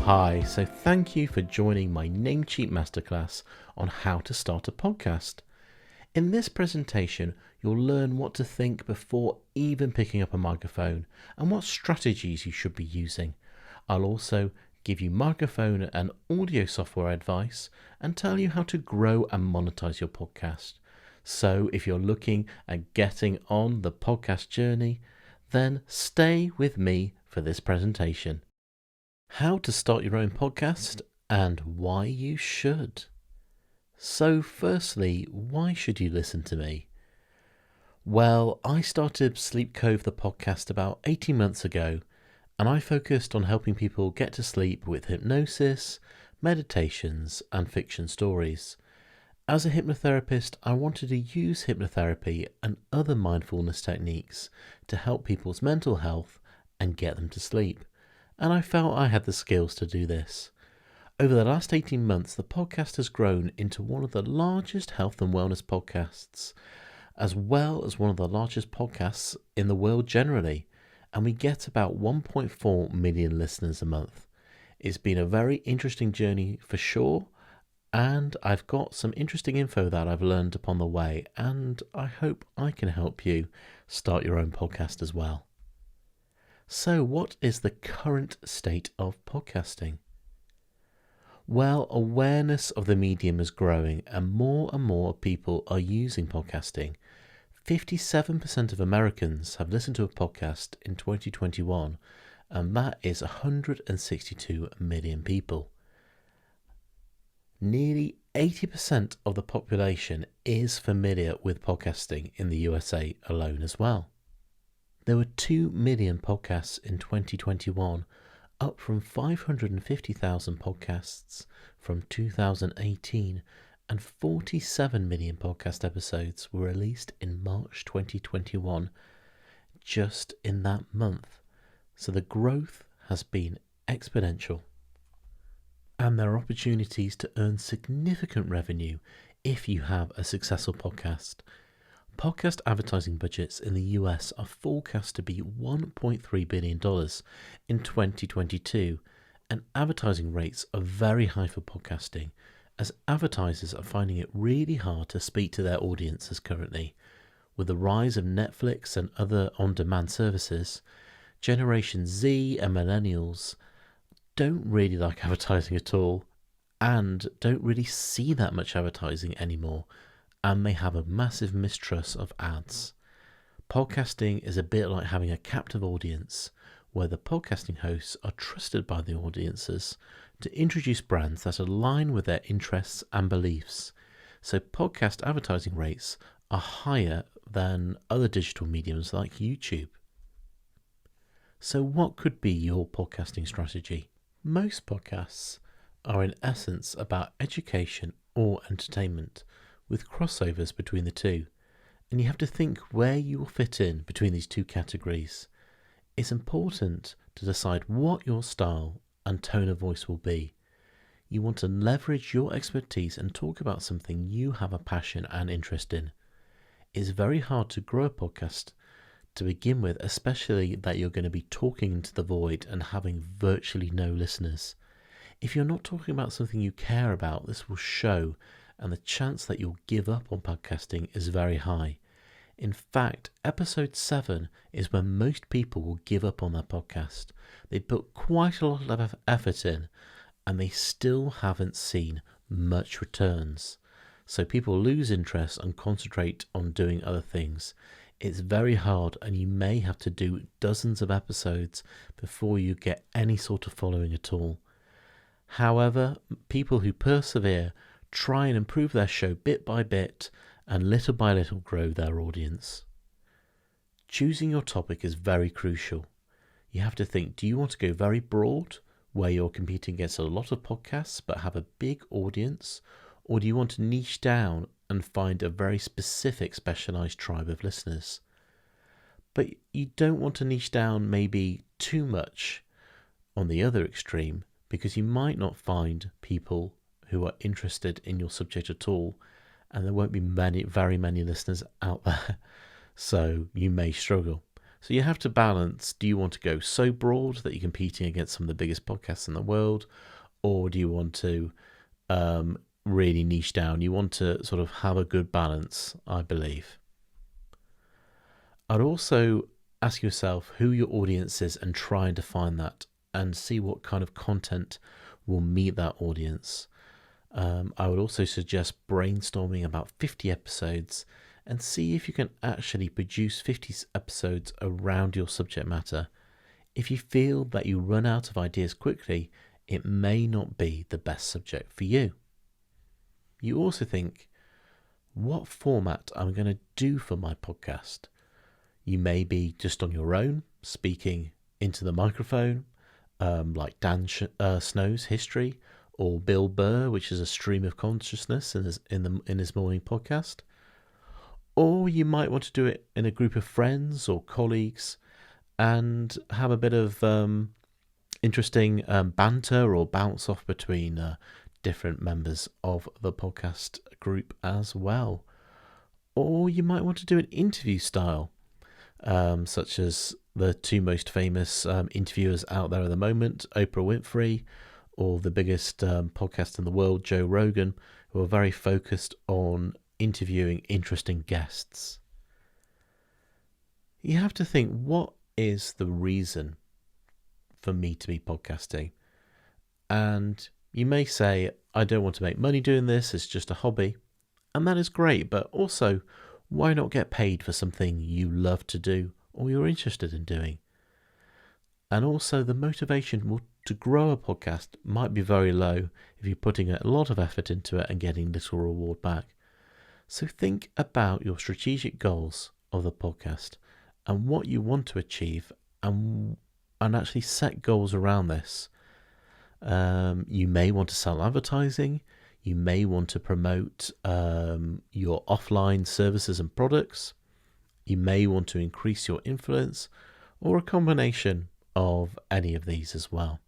Hi, so thank you for joining my Namecheap Masterclass on how to start a podcast. In this presentation, you'll learn what to think before even picking up a microphone and what strategies you should be using. I'll also give you microphone and audio software advice and tell you how to grow and monetize your podcast. So if you're looking at getting on the podcast journey, then stay with me for this presentation. How to start your own podcast and why you should. So firstly, why should you listen to me? Well, I started Sleep Cove the podcast about 18 months ago, and I focused on helping people get to sleep with hypnosis, meditations, and fiction stories. As a hypnotherapist, I wanted to use hypnotherapy and other mindfulness techniques to help people's mental health and get them to sleep. And I felt I had the skills to do this. Over the last 18 months, the podcast has grown into one of the largest health and wellness podcasts, as well as one of the largest podcasts in the world generally, and we get about 1.4 million listeners a month. It's been a very interesting journey for sure, and I've got some interesting info that I've learned upon the way, and I hope I can help you start your own podcast as well. So what is the current state of podcasting? Well, awareness of the medium is growing and more people are using podcasting. 57% of Americans have listened to a podcast in 2021, and that is 162 million people. Nearly 80% of the population is familiar with podcasting in the USA alone as well. There were 2 million podcasts in 2021, up from 550,000 podcasts from 2018, and 47 million podcast episodes were released in March 2021, just in that month. So the growth has been exponential. And there are opportunities to earn significant revenue if you have a successful podcast. Podcast advertising budgets in the US are forecast to be $1.3 billion in 2022, and advertising rates are very high for podcasting, as advertisers are finding it really hard to speak to their audiences currently. With the rise of Netflix and other on-demand services, Generation Z and Millennials don't really like advertising at all, and don't really see that much advertising anymore, and may have a massive mistrust of ads. Podcasting is a bit like having a captive audience, where the podcasting hosts are trusted by the audiences to introduce brands that align with their interests and beliefs. So podcast advertising rates are higher than other digital mediums like YouTube. So what could be your podcasting strategy? Most podcasts are in essence about education or entertainment, with crossovers between the two, and you have to think where you will fit in between these two categories. It's important to decide what your style and tone of voice will be. You want to leverage your expertise and talk about something you have a passion and interest in. It's very hard to grow a podcast to begin with, especially that you're going to be talking into the void and having virtually no listeners. If you're not talking about something you care about, this will show, and the chance that you'll give up on podcasting is very high. In fact, episode 7 is when most people will give up on their podcast. They put quite a lot of effort in, and they still haven't seen much returns. So people lose interest and concentrate on doing other things. It's very hard, and you may have to do dozens of episodes before you get any sort of following at all. However, people who persevere try and improve their show bit by bit and little by little grow their audience. Choosing your topic is very crucial. You have to think, do you want to go very broad, where you're competing against a lot of podcasts but have a big audience, or do you want to niche down and find a very specific specialized tribe of listeners? But you don't want to niche down maybe too much on the other extreme, because you might not find people who are interested in your subject at all, and there won't be very many listeners out there, so you may struggle. So you have to balance, do you want to go so broad that you're competing against some of the biggest podcasts in the world, or do you want to really niche down? You want to sort of have a good balance, I believe. I'd also ask yourself who your audience is and try and define that and see what kind of content will meet that audience. I would also suggest brainstorming about 50 episodes and see if you can actually produce 50 episodes around your subject matter. If you feel that you run out of ideas quickly, it may not be the best subject for you. You also think, what format am I going to do for my podcast? You may be just on your own, speaking into the microphone, like Dan Snow's History, or Bill Burr, which is a stream of consciousness in his morning podcast. Or you might want to do it in a group of friends or colleagues and have a bit of interesting banter or bounce off between different members of the podcast group as well. Or you might want to do an interview style, such as the two most famous interviewers out there at the moment, Oprah Winfrey, or the biggest podcast in the world, Joe Rogan, who are very focused on interviewing interesting guests. You have to think, what is the reason for me to be podcasting? And you may say, I don't want to make money doing this, it's just a hobby. And that is great, but also, why not get paid for something you love to do or you're interested in doing? And also, the motivation to grow a podcast might be very low if you're putting a lot of effort into it and getting little reward back. So think about your strategic goals of the podcast and what you want to achieve, and actually set goals around this. You may want to sell advertising. You may want to promote your offline services and products. You may want to increase your influence, or a combination of any of these as well.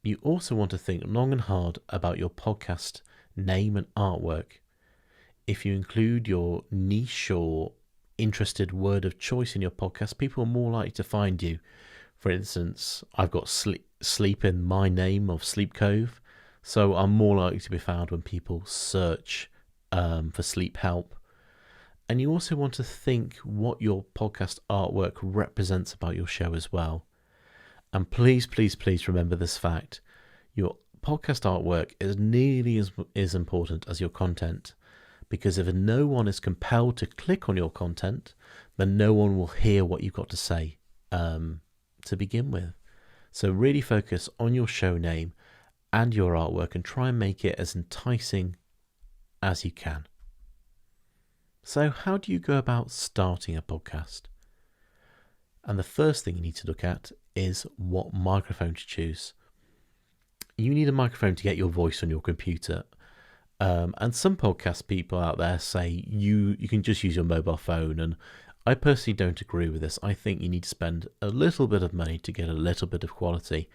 You also want to think long and hard about your podcast name and artwork. If you include your niche or interested word of choice in your podcast, people are more likely to find you. For instance, I've got sleep in my name of Sleep Cove, so I'm more likely to be found when people search for sleep help. And you also want to think what your podcast artwork represents about your show as well. And please, please, please remember this fact. Your podcast artwork is nearly as important as your content, because if no one is compelled to click on your content, then no one will hear what you've got to say to begin with. So really focus on your show name and your artwork and try and make it as enticing as you can. So how do you go about starting a podcast? And the first thing you need to look at is what microphone to choose. You need a microphone to get your voice on your computer. And some podcast people out there say you can just use your mobile phone. And I personally don't agree with this. I think you need to spend a little bit of money to get a little bit of quality,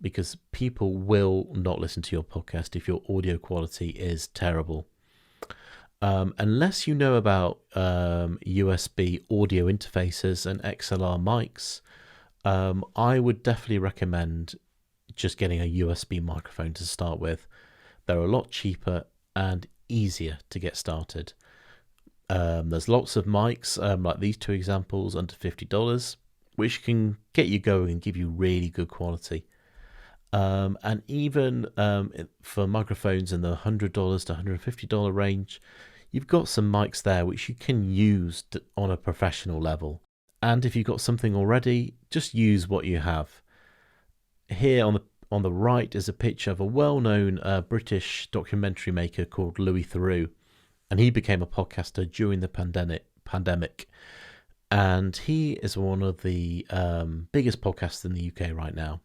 because people will not listen to your podcast if your audio quality is terrible. Unless you know about USB audio interfaces and XLR mics, I would definitely recommend just getting a USB microphone to start with. They're a lot cheaper and easier to get started. There's lots of mics, like these two examples, under $50, which can get you going and give you really good quality. And even for microphones in the $100 to $150 range, you've got some mics there which you can use on a professional level. And if you've got something already, just use what you have. Here on the right is a picture of a well-known British documentary maker called Louis Theroux, and he became a podcaster during the pandemic. And he is one of the biggest podcasts in the UK right now.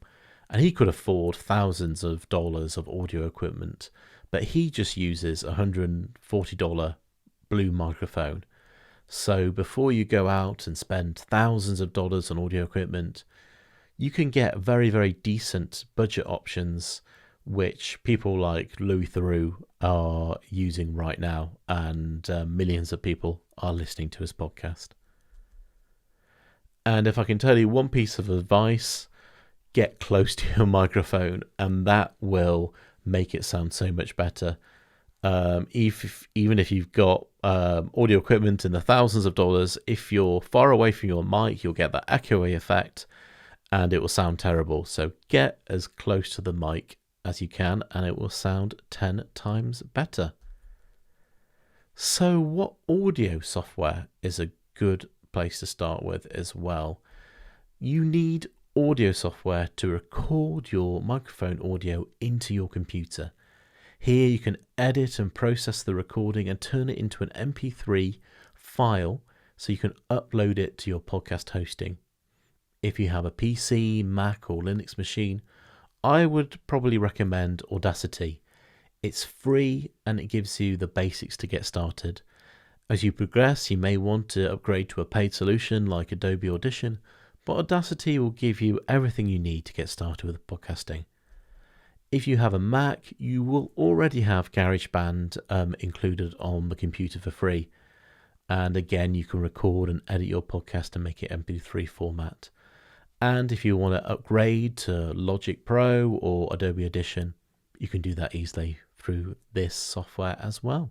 And he could afford thousands of dollars of audio equipment, but he just uses a $140 Blue microphone. So before you go out and spend thousands of dollars on audio equipment, you can get very, very decent budget options, which people like Louis Theroux are using right now, and millions of people are listening to his podcast. And if I can tell you one piece of advice, get close to your microphone, and that will make it sound so much better. Even if you've got audio equipment in the thousands of dollars, if you're far away from your mic, you'll get that echoey effect and it will sound terrible. So get as close to the mic as you can and it will sound 10 times better. So what audio software is a good place to start with as well? You need audio software to record your microphone audio into your computer. Here you can edit and process the recording and turn it into an MP3 file so you can upload it to your podcast hosting. If you have a PC, Mac or Linux machine, I would probably recommend Audacity. It's free and it gives you the basics to get started. As you progress, you may want to upgrade to a paid solution like Adobe Audition, but Audacity will give you everything you need to get started with podcasting. If you have a Mac, you will already have GarageBand included on the computer for free. And again, you can record and edit your podcast and make it MP3 format. And if you want to upgrade to Logic Pro or Adobe Audition, you can do that easily through this software as well.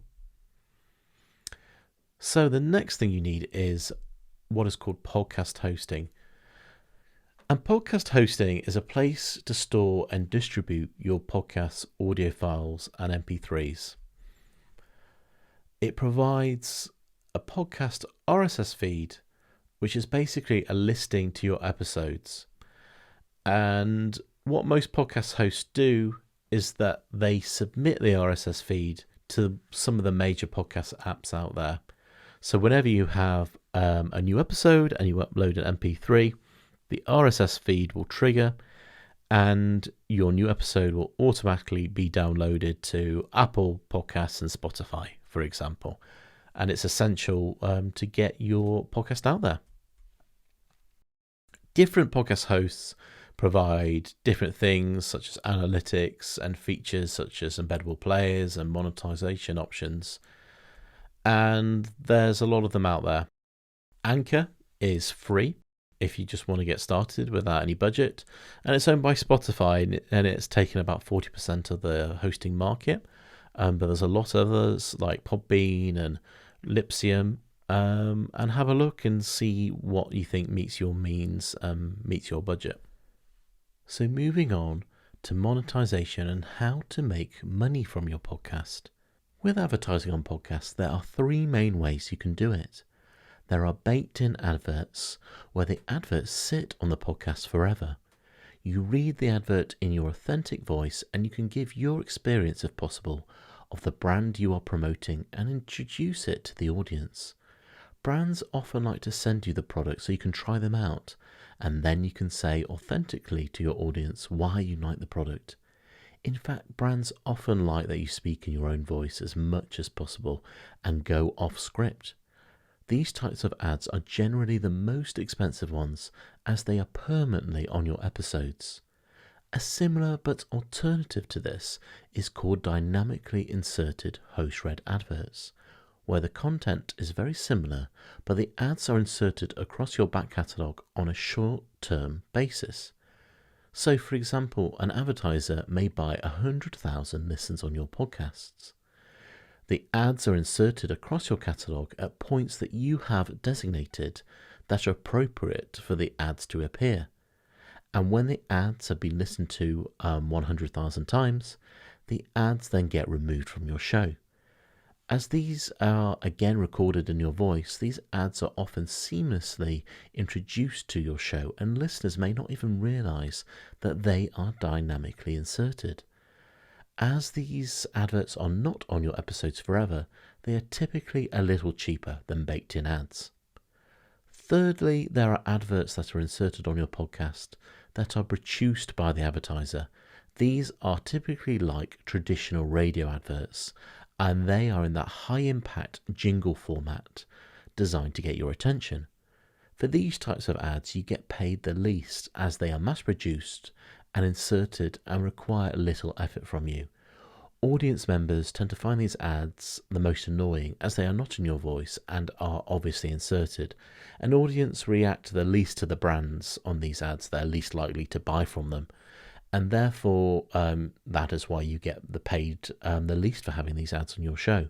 So the next thing you need is what is called podcast hosting. And podcast hosting is a place to store and distribute your podcast's audio files and MP3s. It provides a podcast RSS feed, which is basically a listing to your episodes. And what most podcast hosts do is that they submit the RSS feed to some of the major podcast apps out there. So whenever you have a new episode and you upload an MP3, the RSS feed will trigger and your new episode will automatically be downloaded to Apple Podcasts and Spotify, for example. And it's essential to get your podcast out there. Different podcast hosts provide different things such as analytics and features such as embeddable players and monetization options. And there's a lot of them out there. Anchor is free if you just want to get started without any budget. And it's owned by Spotify and it's taken about 40% of the hosting market. But there's a lot of others like Podbean and Lipsium. And have a look and see what you think meets your means, meets your budget. So moving on to monetization and how to make money from your podcast. With advertising on podcasts, there are three main ways you can do it. There are baked-in adverts, where the adverts sit on the podcast forever. You read the advert in your authentic voice and you can give your experience, if possible, of the brand you are promoting and introduce it to the audience. Brands often like to send you the product so you can try them out, and then you can say authentically to your audience why you like the product. In fact, brands often like that you speak in your own voice as much as possible and go off script. These types of ads are generally the most expensive ones as they are permanently on your episodes. A similar but alternative to this is called dynamically inserted host-read adverts, where the content is very similar, but the ads are inserted across your back catalogue on a short-term basis. So, for example, an advertiser may buy 100,000 listens on your podcasts. The ads are inserted across your catalogue at points that you have designated that are appropriate for the ads to appear. And when the ads have been listened to 100,000 times, the ads then get removed from your show. As these are again recorded in your voice, these ads are often seamlessly introduced to your show and listeners may not even realise that they are dynamically inserted. As these adverts are not on your episodes forever, they are typically a little cheaper than baked-in ads. Thirdly, there are adverts that are inserted on your podcast that are produced by the advertiser. These are typically like traditional radio adverts, and they are in that high-impact jingle format designed to get your attention. For these types of ads, you get paid the least as they are mass-produced and inserted and require little effort from you. Audience members tend to find these ads the most annoying as they are not in your voice and are obviously inserted. An audience react the least to the brands on these ads. They're least likely to buy from them. And therefore, that is why you get the paid the least for having these ads on your show.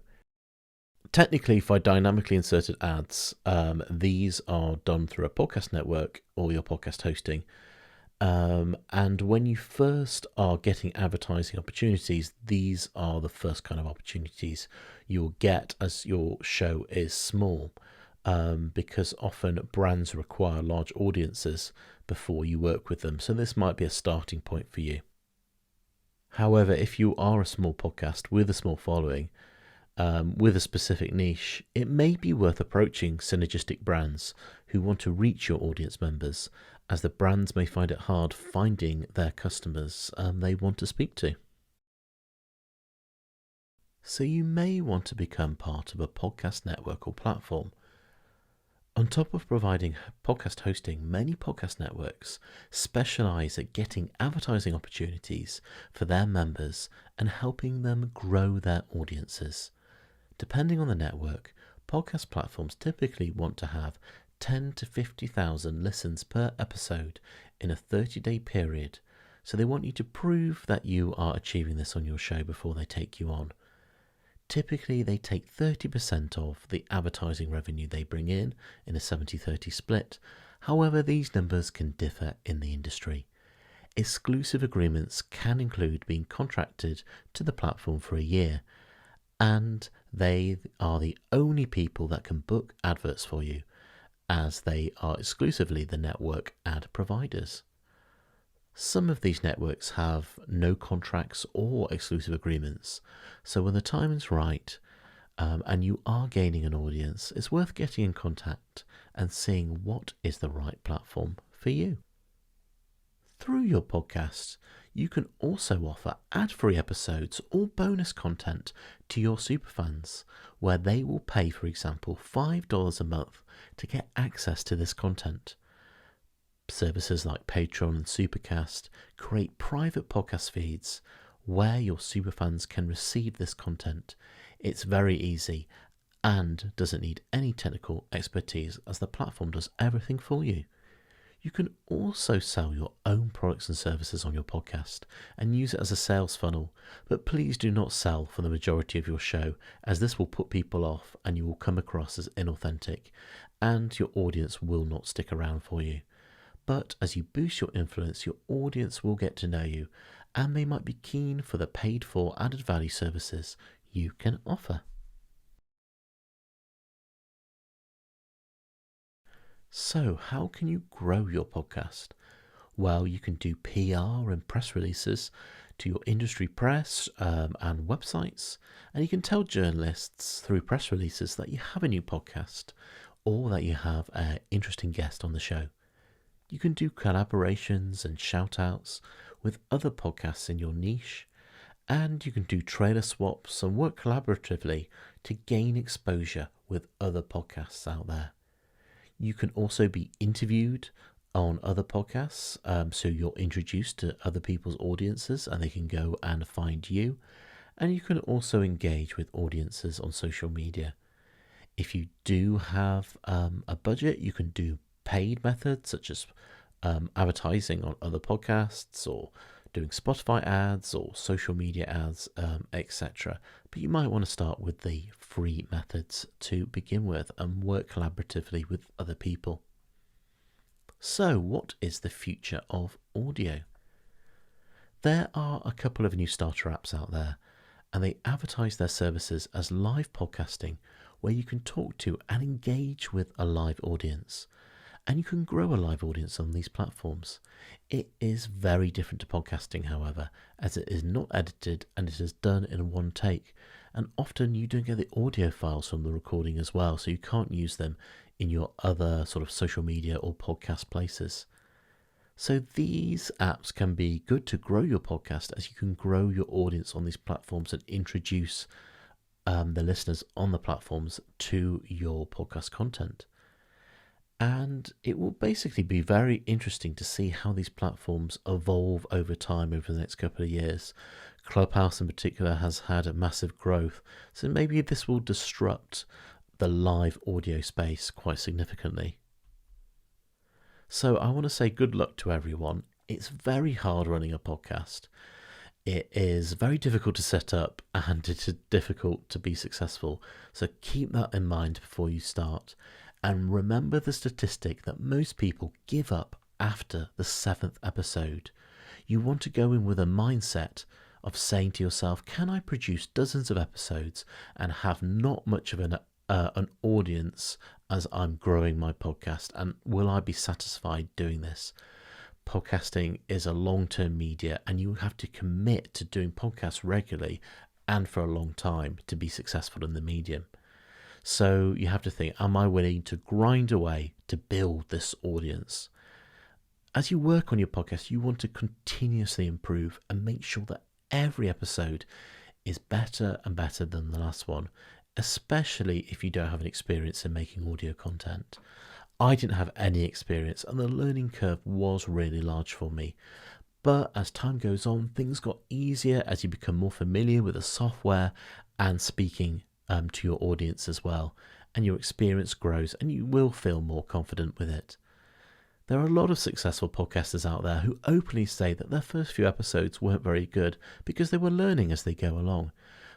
Technically, for dynamically inserted ads, these are done through a podcast network or your podcast hosting. And when you first are getting advertising opportunities, these are the first kind of opportunities you'll get as your show is small, because often brands require large audiences before you work with them. So this might be a starting point for you. However, if you are a small podcast with a small following, with a specific niche, it may be worth approaching synergistic brands who want to reach your audience members, as the brands may find it hard finding their customers they want to speak to. So you may want to become part of a podcast network or platform. On top of providing podcast hosting, many podcast networks specialize at getting advertising opportunities for their members and helping them grow their audiences. Depending on the network, podcast platforms typically want to have 10 to 50,000 listens per episode in a 30-day period, so they want you to prove that you are achieving this on your show before they take you on. Typically, they take 30% of the advertising revenue they bring in a 70-30 split. However, these numbers can differ in the industry. Exclusive agreements can include being contracted to the platform for a year, and they are the only people that can book adverts for you, as they are exclusively the network ad providers. Some of these networks have no contracts or exclusive agreements, so when the time is right and you are gaining an audience, it's worth getting in contact and seeing what is the right platform for you. Through your podcast, you can also offer ad-free episodes or bonus content to your superfans, where they will pay, for example, $5 a month to get access to this content. Services like Patreon and Supercast create private podcast feeds where your superfans can receive this content. It's very easy and doesn't need any technical expertise, as the platform does everything for you. You can also sell your own products and services on your podcast and use it as a sales funnel, but please do not sell for the majority of your show, as this will put people off and you will come across as inauthentic and your audience will not stick around for you. But as you boost your influence, your audience will get to know you and they might be keen for the paid for added value services you can offer. So, how can you grow your podcast? Well, you can do PR and press releases to your industry press and websites, and you can tell journalists through press releases that you have a new podcast or that you have an interesting guest on the show. You can do collaborations and shout outs with other podcasts in your niche, and you can do trailer swaps and work collaboratively to gain exposure with other podcasts out there. You can also be interviewed on other podcasts, so you're introduced to other people's audiences and they can go and find you. And you can also engage with audiences on social media. If you do have a budget, you can do paid methods such as advertising on other podcasts or doing Spotify ads or social media ads, etc. But you might want to start with the free methods to begin with and work collaboratively with other people. So, what is the future of audio? There are a couple of new starter apps out there, and they advertise their services as live podcasting, where you can talk to and engage with a live audience. And you can grow a live audience on these platforms. It is very different to podcasting, however, as it is not edited and it is done in one take. And often you don't get the audio files from the recording as well, so you can't use them in your other sort of social media or podcast places. So these apps can be good to grow your podcast, as you can grow your audience on these platforms and introduce the listeners on the platforms to your podcast content. And it will basically be very interesting to see how these platforms evolve over time over the next couple of years. Clubhouse in particular has had a massive growth, so maybe this will disrupt the live audio space quite significantly. So I want to say good luck to everyone. It's very hard running a podcast. It is very difficult to set up and it is difficult to be successful. So keep that in mind before you start. And remember the statistic that most people give up after the 7th episode. You want to go in with a mindset of saying to yourself, can I produce dozens of episodes and have not much of an audience as I'm growing my podcast? And will I be satisfied doing this? Podcasting is a long-term media and you have to commit to doing podcasts regularly and for a long time to be successful in the medium. So you have to think, am I willing to grind away to build this audience? As you work on your podcast, you want to continuously improve and make sure that every episode is better and better than the last one, especially if you don't have an experience in making audio content. I didn't have any experience and the learning curve was really large for me. But as time goes on, things got easier as you become more familiar with the software and speaking to your audience as well, and your experience grows and you will feel more confident with it. There are a lot of successful podcasters out there who openly say that their first few episodes weren't very good because they were learning as they go along,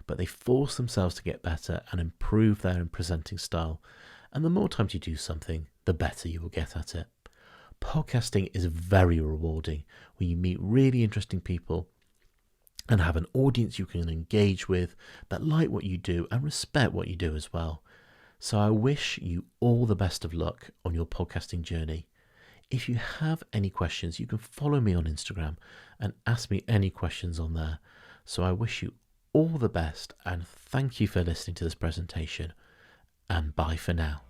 but they force themselves to get better and improve their presenting style. And the more times you do something, the better you will get at it. Podcasting is very rewarding when you meet really interesting people and have an audience you can engage with that like what you do and respect what you do as well. So I wish you all the best of luck on your podcasting journey. If you have any questions, you can follow me on Instagram and ask me any questions on there. So I wish you all the best and thank you for listening to this presentation, and bye for now.